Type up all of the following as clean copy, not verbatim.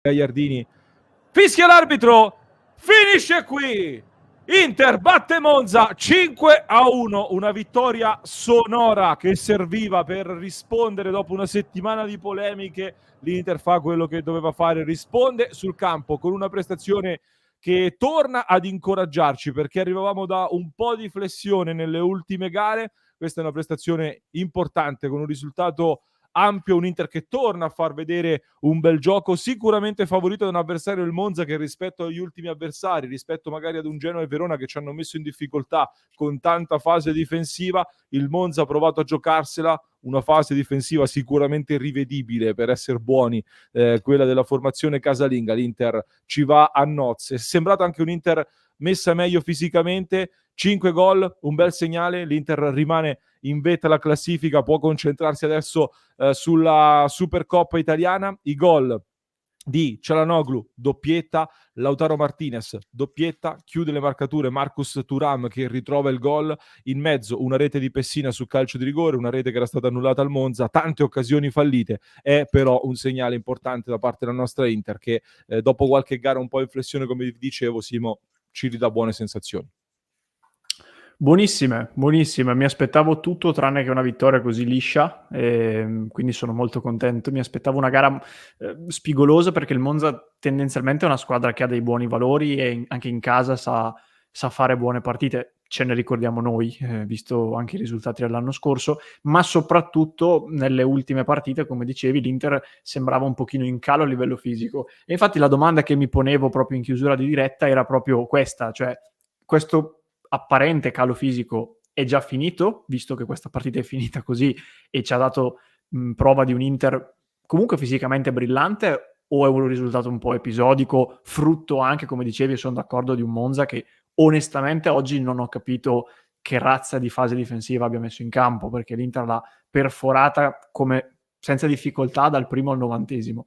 Gagliardini fischia l'arbitro, finisce qui. Inter batte Monza 5-1, una vittoria sonora che serviva per rispondere dopo una settimana di polemiche. L'Inter fa quello che doveva fare, risponde sul campo con una prestazione che torna ad incoraggiarci, perché arrivavamo da un po' di flessione nelle ultime gare. Questa è una prestazione importante con un risultato ampio, un Inter che torna a far vedere un bel gioco, sicuramente favorito da un avversario, il Monza, che rispetto agli ultimi avversari, rispetto magari ad un Genoa e Verona che ci hanno messo in difficoltà con tanta fase difensiva, il Monza ha provato a giocarsela, una fase difensiva sicuramente rivedibile, per essere buoni, quella della formazione casalinga. L'Inter ci va a nozze, è sembrato anche un Inter messa meglio fisicamente, 5 gol, un bel segnale, l'Inter rimane in vetta alla classifica, può concentrarsi adesso sulla Supercoppa italiana. I gol di Çalhanoğlu, doppietta, Lautaro Martinez, doppietta, chiude le marcature Marcus Thuram che ritrova il gol, in mezzo una rete di Pessina su calcio di rigore, una rete che era stata annullata al Monza, tante occasioni fallite, è però un segnale importante da parte della nostra Inter che dopo qualche gara un po' in flessione, come vi dicevo, Simo, ci ridà buone sensazioni. Buonissime, buonissime. Mi aspettavo tutto tranne che una vittoria così liscia, quindi sono molto contento. Mi aspettavo una gara spigolosa, perché il Monza tendenzialmente è una squadra che ha dei buoni valori e anche in casa sa fare buone partite. Ce ne ricordiamo noi, visto anche i risultati dell'anno scorso, ma soprattutto nelle ultime partite, come dicevi, l'Inter sembrava un pochino in calo a livello fisico. E infatti la domanda che mi ponevo proprio in chiusura di diretta era proprio questa, cioè questo apparente calo fisico è già finito, visto che questa partita è finita così e ci ha dato prova di un Inter comunque fisicamente brillante, o è un risultato un po' episodico, frutto anche, come dicevi, sono d'accordo, di un Monza che onestamente oggi non ho capito che razza di fase difensiva abbia messo in campo, perché l'Inter l'ha perforata come senza difficoltà dal primo al 90°.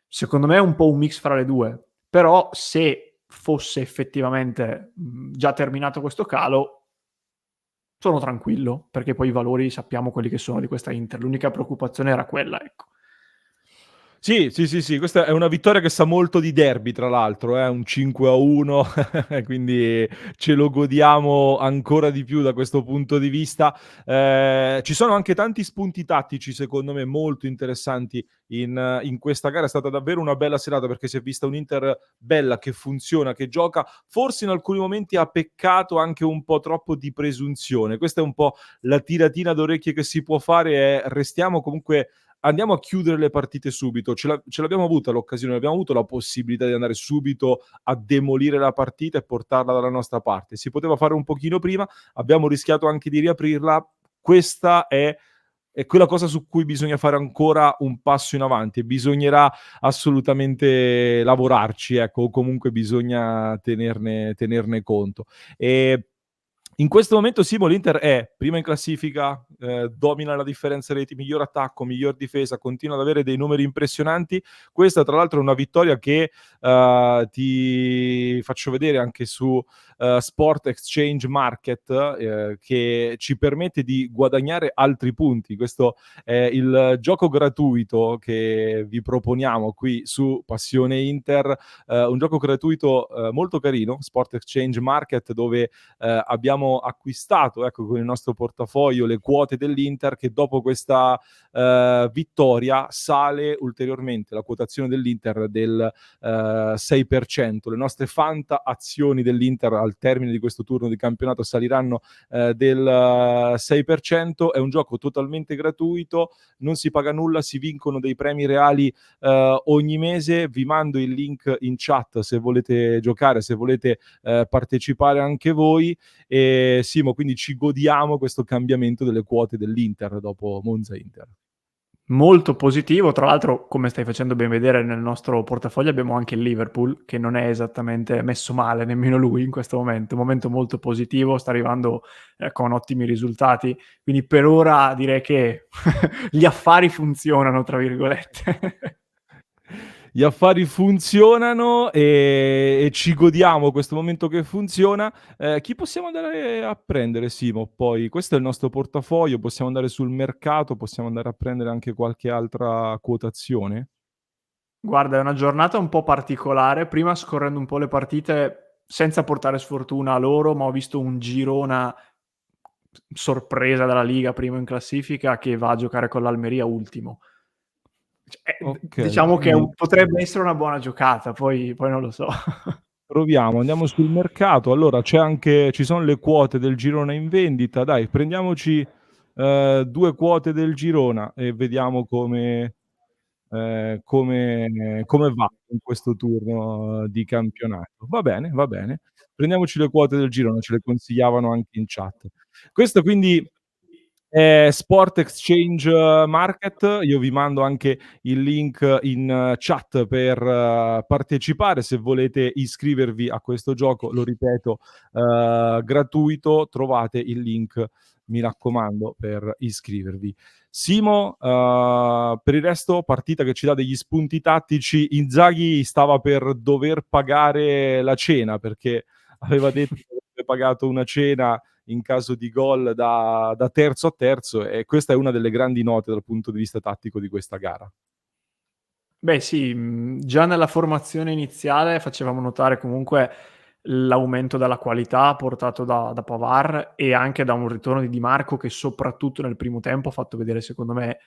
Secondo me è un po' un mix fra le due, però se fosse effettivamente già terminato questo calo, sono tranquillo, perché poi i valori sappiamo quelli che sono di questa Inter. L'unica preoccupazione era quella, ecco. Sì, questa è una vittoria che sa molto di derby, tra l'altro, un 5-1, quindi ce lo godiamo ancora di più da questo punto di vista. Ci sono anche tanti spunti tattici, secondo me, molto interessanti in questa gara. È stata davvero una bella serata, perché si è vista un'Inter bella, che funziona, che gioca. Forse in alcuni momenti ha peccato anche un po' troppo di presunzione. Questa è un po' la tiratina d'orecchie che si può fare, restiamo comunque, andiamo a chiudere le partite subito. Ce l'abbiamo avuta l'occasione, abbiamo avuto la possibilità di andare subito a demolire la partita e portarla dalla nostra parte. Si poteva fare un pochino prima, abbiamo rischiato anche di riaprirla. Questa è quella cosa su cui bisogna fare ancora un passo in avanti, e bisognerà assolutamente lavorarci, ecco, o comunque bisogna tenerne conto. In questo momento, Simo, l'Inter è prima in classifica, domina la differenza reti, miglior attacco, miglior difesa, continua ad avere dei numeri impressionanti. Questa, tra l'altro, è una vittoria che ti faccio vedere anche su Sport Exchange Market, che ci permette di guadagnare altri punti. Questo è il gioco gratuito che vi proponiamo qui su Passione Inter, un gioco gratuito molto carino, Sport Exchange Market, dove abbiamo acquistato, ecco, con il nostro portafoglio le quote dell'Inter, che dopo questa vittoria sale ulteriormente la quotazione dell'Inter del 6%. Le nostre fanta azioni dell'Inter al termine di questo turno di campionato saliranno del 6%. È un gioco totalmente gratuito, non si paga nulla, si vincono dei premi reali ogni mese. Vi mando il link in chat se volete giocare, se volete partecipare anche voi. E Simo, quindi ci godiamo questo cambiamento delle quote dell'Inter dopo Monza-Inter. Molto positivo, tra l'altro, come stai facendo ben vedere nel nostro portafoglio, abbiamo anche il Liverpool, che non è esattamente messo male nemmeno lui in questo momento, un momento molto positivo, sta arrivando con ottimi risultati, quindi per ora direi che gli affari funzionano, tra virgolette. Gli affari funzionano e ci godiamo questo momento che funziona. Chi possiamo andare a prendere, Simo? Poi questo è il nostro portafoglio, possiamo andare sul mercato, possiamo andare a prendere anche qualche altra quotazione? Guarda, è una giornata un po' particolare. Prima, scorrendo un po' le partite, senza portare sfortuna a loro, ma ho visto un Girona sorpresa dalla Liga, primo in classifica, che va a giocare con l'Almeria ultimo. Ok, Diciamo che quindi potrebbe essere una buona giocata, poi non lo so. proviamo, andiamo sul mercato. Allora, ci sono le quote del Girona in vendita. Dai, prendiamoci 2 quote del Girona e vediamo come va in questo turno di campionato. Va bene, va bene. Prendiamoci le quote del Girona, ce le consigliavano anche in chat. Questo quindi è Sport Exchange Market. Io vi mando anche il link in chat per partecipare se volete iscrivervi a questo gioco, lo ripeto, gratuito, trovate il link, mi raccomando, per iscrivervi. Simo, per il resto, partita che ci dà degli spunti tattici. Inzaghi stava per dover pagare la cena perché aveva detto che avrebbe pagato una cena in caso di gol da terzo a terzo, e questa è una delle grandi note dal punto di vista tattico di questa gara. Beh sì, già nella formazione iniziale facevamo notare comunque l'aumento della qualità portato da Pavard e anche da un ritorno di Di Marco che soprattutto nel primo tempo ha fatto vedere secondo me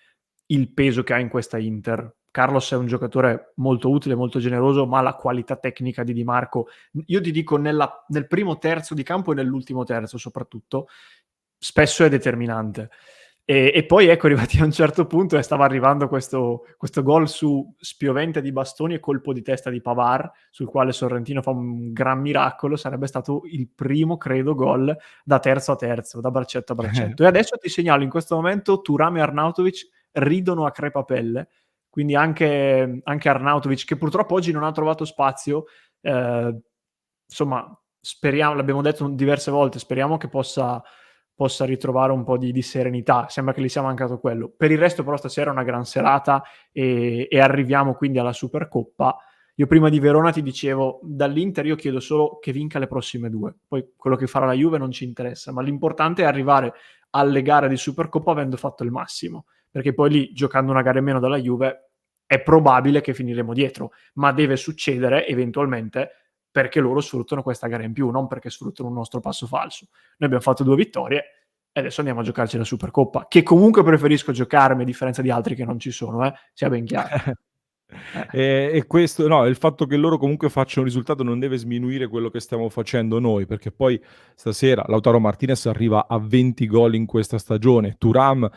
il peso che ha in questa Inter. Carlos è un giocatore molto utile, molto generoso, ma la qualità tecnica di Di Marco, io ti dico nel primo terzo di campo e nell'ultimo terzo soprattutto, spesso è determinante. E poi ecco, arrivati a un certo punto e stava arrivando questo gol su spiovente di bastoni e colpo di testa di Pavard, sul quale Sorrentino fa un gran miracolo. Sarebbe stato il primo, credo, gol da terzo a terzo, da braccetto a braccetto. E adesso ti segnalo, in questo momento Thuram e Arnautovic ridono a crepapelle, quindi anche Arnautovic, che purtroppo oggi non ha trovato spazio, insomma, speriamo, l'abbiamo detto diverse volte, speriamo che possa ritrovare un po' di serenità. Sembra che gli sia mancato quello. Per il resto però stasera è una gran serata e arriviamo quindi alla Supercoppa. Io prima di Verona ti dicevo, dall'Inter io chiedo solo che vinca le prossime 2, poi quello che farà la Juve non ci interessa, ma l'importante è arrivare alle gare di Supercoppa avendo fatto il massimo, perché poi lì, giocando una gara in meno dalla Juve, è probabile che finiremo dietro, ma deve succedere eventualmente perché loro sfruttano questa gara in più, non perché sfruttano un nostro passo falso. Noi abbiamo fatto 2 vittorie e adesso andiamo a giocarci la Supercoppa, che comunque preferisco giocarmi a differenza di altri che non ci sono, sia ben chiaro. E questo, no, il fatto che loro comunque facciano un risultato non deve sminuire quello che stiamo facendo noi, perché poi stasera Lautaro Martinez arriva a 20 gol in questa stagione. Thuram,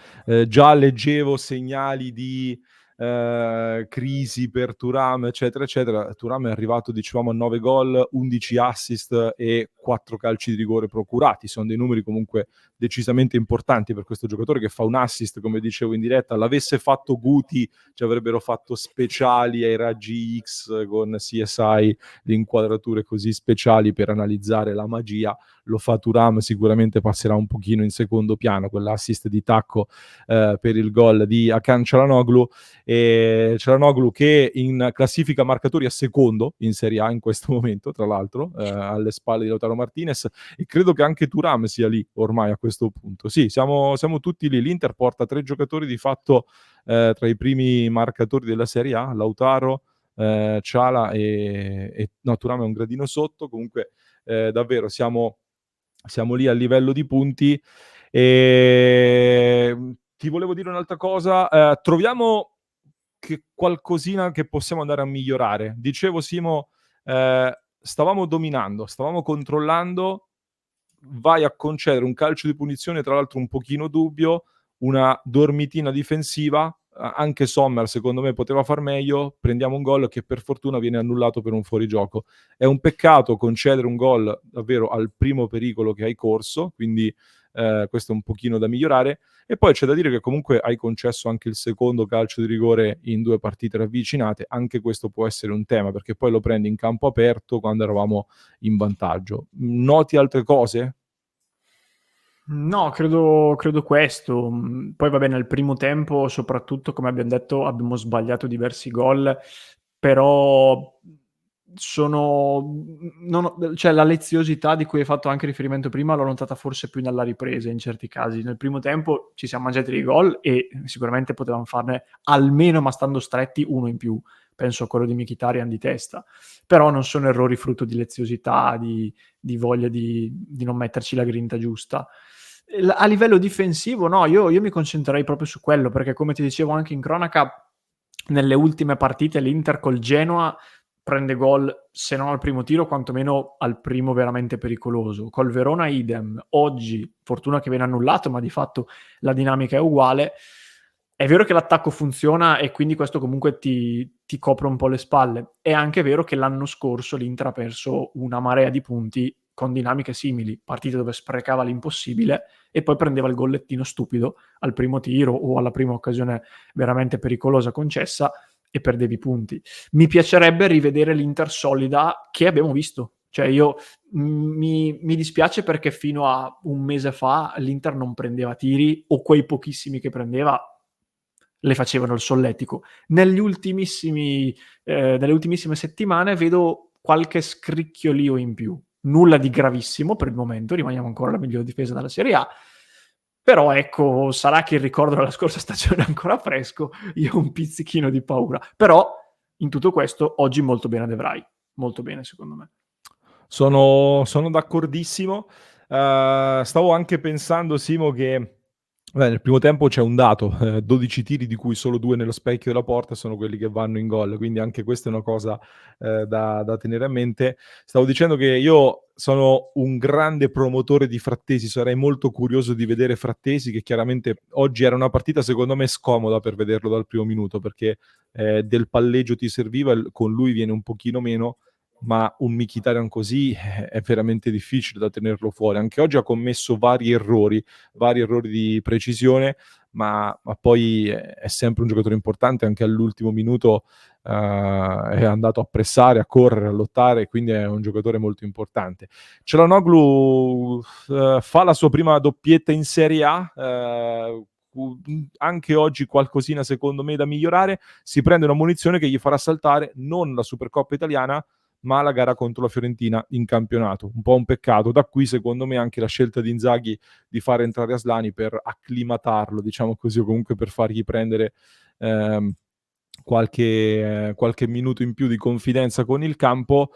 già leggevo segnali di crisi per Thuram, eccetera, eccetera. Thuram è arrivato, dicevamo, a 9 gol, 11 assist e 4 calci di rigore procurati. Sono dei numeri comunque decisamente importanti per questo giocatore che fa un assist, come dicevo in diretta. L'avesse fatto Guti, ci avrebbero fatto speciali ai raggi X con CSI, le inquadrature così speciali per analizzare la magia. Lo fa Thuram, sicuramente passerà un pochino in secondo piano, quell'assist di tacco per il gol di Hakan Çalhanoğlu, e Çalhanoğlu che in classifica marcatori è secondo in Serie A in questo momento, tra l'altro, alle spalle di Lautaro Martinez, e credo che anche Thuram sia lì ormai a questo punto. Sì, siamo tutti lì. L'Inter porta 3 giocatori di fatto tra i primi marcatori della Serie A, Lautaro, Ciala e no, Thuram è un gradino sotto. Comunque davvero siamo lì a livello di punti. Ti volevo dire un'altra cosa, troviamo che qualcosina che possiamo andare a migliorare. Dicevo, Simo, stavamo dominando, stavamo controllando, vai a concedere un calcio di punizione, tra l'altro un pochino dubbio, una dormitina difensiva, anche Sommer secondo me poteva far meglio, prendiamo un gol che per fortuna viene annullato per un fuorigioco. È un peccato concedere un gol davvero al primo pericolo che hai corso, quindi questo è un pochino da migliorare. E poi c'è da dire che comunque hai concesso anche il secondo calcio di rigore in 2 partite ravvicinate, anche questo può essere un tema, perché poi lo prendi in campo aperto quando eravamo in vantaggio. Noti altre cose? No, credo questo. Poi va bene, nel primo tempo, soprattutto, come abbiamo detto, abbiamo sbagliato diversi gol, però cioè la leziosità di cui hai fatto anche riferimento prima l'ho notata forse più nella ripresa in certi casi. Nel primo tempo ci siamo mangiati dei gol e sicuramente potevamo farne almeno, ma stando stretti, uno in più. Penso a quello di Mkhitaryan di testa. Però non sono errori frutto di leziosità, di voglia di non metterci la grinta giusta. A livello difensivo, no, io mi concentrerei proprio su quello, perché come ti dicevo anche in cronaca, nelle ultime partite l'Inter col Genoa prende gol, se non al primo tiro, quantomeno al primo veramente pericoloso. Col Verona idem. Oggi, fortuna che viene annullato, ma di fatto la dinamica è uguale. È vero che l'attacco funziona e quindi questo comunque ti copre un po' le spalle. È anche vero che l'anno scorso l'Inter ha perso una marea di punti con dinamiche simili, partite dove sprecava l'impossibile e poi prendeva il gollettino stupido al primo tiro o alla prima occasione veramente pericolosa concessa e perdevi punti. Mi piacerebbe rivedere l'Inter solida che abbiamo visto. Cioè io mi dispiace perché fino a un mese fa l'Inter non prendeva tiri o quei pochissimi che prendeva le facevano il solletico. Nelle ultimissime settimane vedo qualche scricchiolio in più. Nulla di gravissimo per il momento, rimaniamo ancora la miglior difesa della Serie A, però ecco, sarà che il ricordo della scorsa stagione è ancora fresco, io ho un pizzichino di paura. Però in tutto questo oggi molto bene De Vrij, molto bene secondo me. Sono d'accordissimo. Stavo anche pensando, Simo, che nel primo tempo c'è un dato, 12 tiri di cui solo 2 nello specchio della porta sono quelli che vanno in gol, quindi anche questa è una cosa da tenere a mente. Stavo dicendo che io sono un grande promotore di Frattesi, sarei molto curioso di vedere Frattesi, che chiaramente oggi era una partita secondo me scomoda per vederlo dal primo minuto, perché del palleggio ti serviva, con lui viene un pochino meno, ma un Mkhitaryan così è veramente difficile da tenerlo fuori. Anche oggi ha commesso vari errori di precisione, ma poi è sempre un giocatore importante. Anche all'ultimo minuto è andato a pressare, a correre, a lottare, quindi è un giocatore molto importante. Çalhanoğlu fa la sua prima doppietta in Serie A, anche oggi qualcosina secondo me da migliorare. Si prende una munizione che gli farà saltare non la Supercoppa italiana, ma la gara contro la Fiorentina in campionato. Un po' un peccato. Da qui, secondo me, anche la scelta di Inzaghi di far entrare Aslani per acclimatarlo, diciamo così, o comunque per fargli prendere qualche minuto in più di confidenza con il campo.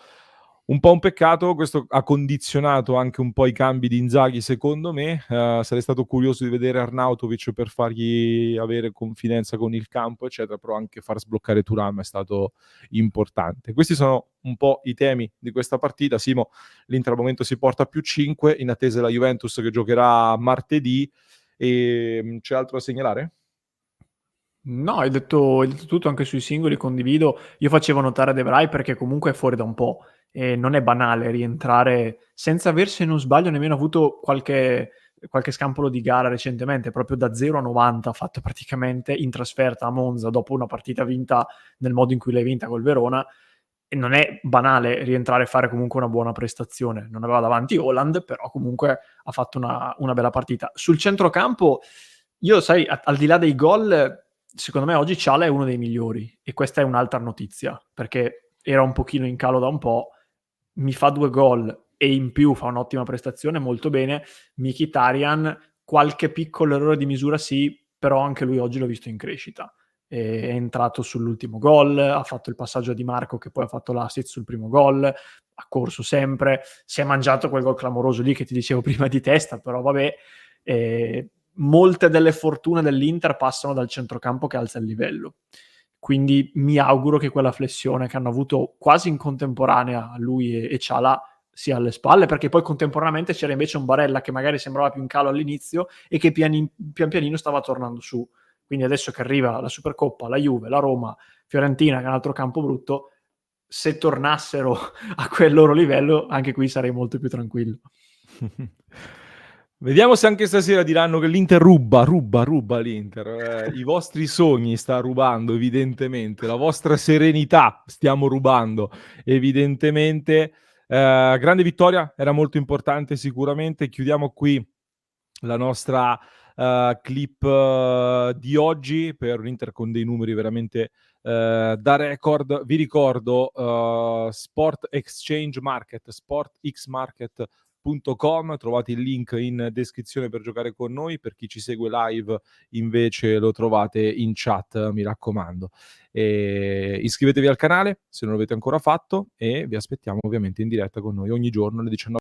Un po' un peccato, questo ha condizionato anche un po' i cambi di Inzaghi, secondo me. Sarei stato curioso di vedere Arnautovic per fargli avere confidenza con il campo, eccetera, però anche far sbloccare Thuram è stato importante. Questi sono un po' i temi di questa partita. Simo, l'Inter al momento si porta a più 5, in attesa della Juventus che giocherà martedì. E c'è altro da segnalare? No, hai detto tutto anche sui singoli, condivido. Io facevo notare De Vrij perché comunque è fuori da un po' e non è banale rientrare senza aver, se non sbaglio, nemmeno avuto qualche scampolo di gara recentemente, proprio da 0 a 90 fatto praticamente in trasferta a Monza dopo una partita vinta nel modo in cui l'hai vinta col Verona. E non è banale rientrare e fare comunque una buona prestazione. Non aveva davanti Haaland, però comunque ha fatto una bella partita. Sul centrocampo, io sai, al di là dei gol, secondo me oggi Çalha è uno dei migliori e questa è un'altra notizia, perché era un pochino in calo da un po', mi fa 2 gol e in più fa un'ottima prestazione, molto bene. Mkhitaryan, qualche piccolo errore di misura sì, però anche lui oggi l'ho visto in crescita. È entrato sull'ultimo gol, ha fatto il passaggio a Di Marco che poi ha fatto l'assist sul primo gol, ha corso sempre, si è mangiato quel gol clamoroso lì che ti dicevo prima di testa, però vabbè, molte delle fortune dell'Inter passano dal centrocampo che alza il livello. Quindi mi auguro che quella flessione che hanno avuto quasi in contemporanea lui e Çalha sia alle spalle, perché poi contemporaneamente c'era invece un Barella che magari sembrava più in calo all'inizio e che pian pianino stava tornando su. Quindi adesso che arriva la Supercoppa, la Juve, la Roma, Fiorentina, che è un altro campo brutto, se tornassero a quel loro livello, anche qui sarei molto più tranquillo. Vediamo se anche stasera diranno che l'Inter ruba l'Inter. I vostri sogni sta rubando, evidentemente. La vostra serenità stiamo rubando, evidentemente. Grande vittoria, era molto importante sicuramente. Chiudiamo qui la nostra clip di oggi per un Inter con dei numeri veramente da record. Vi ricordo Sport Exchange Market, sportxmarket.com, trovate il link in descrizione per giocare con noi. Per chi ci segue live invece lo trovate in chat, mi raccomando. Iscrivetevi al canale se non l'avete ancora fatto e vi aspettiamo ovviamente in diretta con noi ogni giorno alle 19.